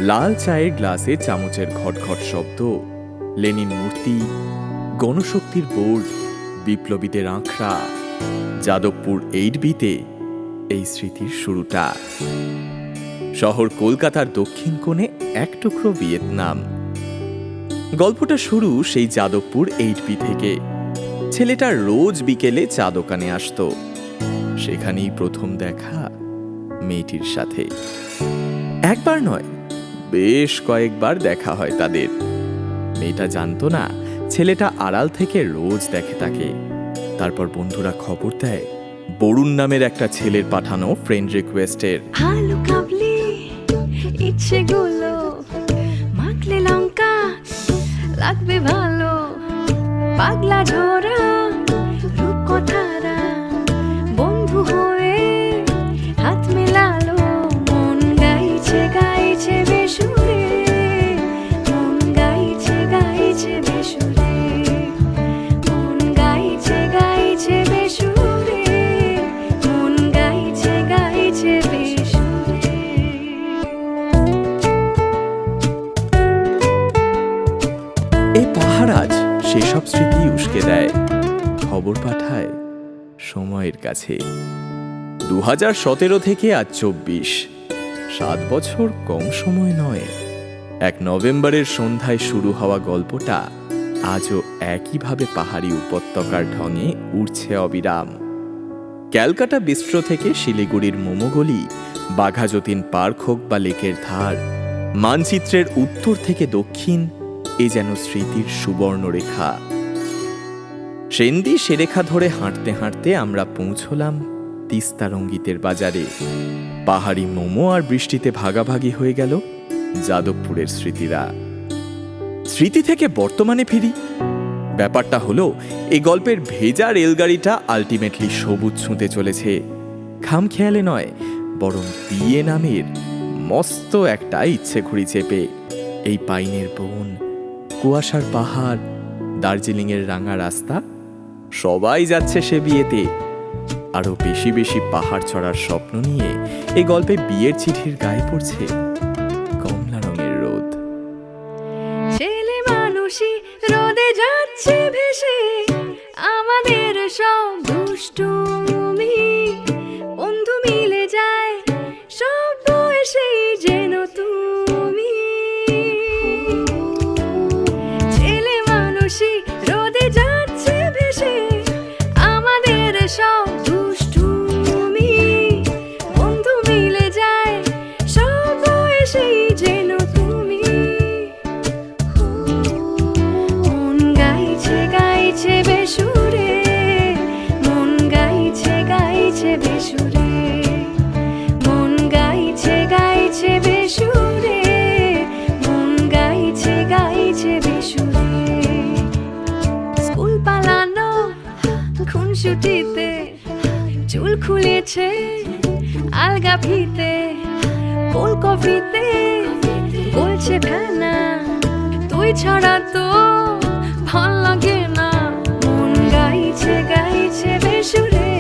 লাল চায়ের গ্লাসে চামচের ঘটঘট শব্দ, লেনিন মূর্তি, গণশক্তির বোর্ড, বিপ্লবীদের আঁকড়া, যাদবপুর 8বিতে এই স্মৃতির শুরুটা। শহর কলকাতার দক্ষিণ কোণে এক টুকরো ভিয়েতনাম। গল্পটা শুরু সেই যাদবপুর 8বি থেকে। ছেলেটা রোজ বিকেলে চা দোকানে আসতো। সেখানেই প্রথম দেখা মেয়েটির সাথে। একবার নয়, বেশ কয়েকবার দেখা হয় তাদের। মেয়েটা জানতো না ছেলেটা আড়াল থেকে রোজ দেখে তাকে। তারপর বন্ধুরা খবর দেয় বরুণ নামের একটা ছেলের পাঠানো ফ্রেন্ড রিকোয়েস্টের। আলু কাবলি ইচ্ছেগুলো মাখলে লঙ্কা লাগবে ভালো, পাগলা ঝরা রূপকথারা বন্ধু হয়ে হাত মেলালো। মন গাইছে গাইছে বেসুরে, মন গাইছে গাইছে বেসুরে, মন গাইছে গাইছে বেসুরে, মন গাইছে গাইছে বেসুরে। এই পাহারাজ সেসব স্মৃতি উস্কে দেয়, খবর পাঠায় সময়ের কাছে। 2017 থেকে আজ 24, 7 বছর কম সময় নয়। এক নভেম্বরের সন্ধ্যায় শুরু হওয়া গল্পটা আজও একইভাবে পাহাড়ি উপত্যকার ঢঙে উড়ছে অবিরাম। ক্যালকাটা বিস্ট্রো থেকে শিলিগুড়ির মোমোগলি, বাঘাযতীন পার্ক হোক বা লেকের ধার, মানচিত্রের উত্তর থেকে দক্ষিণ, এ যেন স্মৃতির সুবর্ণরেখা। সেন্দি সে রেখা ধরে হাঁটতে হাঁটতে আমরা পৌঁছলাম তিস্তা রঙ্গিতের বাজারে। পাহাড়ি মোমো আর বৃষ্টিতে ভাগাভাগি হয়ে গেল যাদবপুরের স্মৃতিরা। স্মৃতি থেকে বর্তমানে ফিরি। ব্যাপারটা হলো, এই গল্পের ভেজা রেলগাড়িটা আলটিমেটলি সবুজ ছুঁতে চলেছে। খামখেয়ালে নয়, বরং বিয়ে নামের মস্ত একটা ইচ্ছে ঘুড়ি চেপে। এই পাইনের বন, কুয়াশার পাহাড়, দার্জিলিংয়ের রাঙা রাস্তা, সবাই যাচ্ছে সে বিয়েতে। আরো বেশি বেশি পাহাড় চড়ার স্বপ্ন নিয়ে এই গল্পে বিয়ের চিঠির গায়ে পড়ছে কমলা রঙের রোদ। ছেলে মানুষই রোদে যাচ্ছে ভেসে, আমাদের সব দুষ্টুমি বন্ধু মিলে যায় সব বয়সেই যেন তুমি। ছেলে মানুষই রোদে যাচ্ছে ভেসে, আমাদের সব দুষ্টুমি বন্ধু মিলে যায় সব বয়সেই যেন তুমি। মন গাইছে গাইছে বেসুরে, মন গাইছে গাইছে বেসুরে, মন গাইছে গাইছে বেসুরে, মন গাইছে গাইছে বেসুরে। স্কুল পালানো খুনসুটিতে চুল খুলেছে আলগা ফিতে, কোল কফিতে বলছে ফেনা, তুই ছাড়া তো ভাল লাগে না। মন গাইছে গাইছে বেসুরে,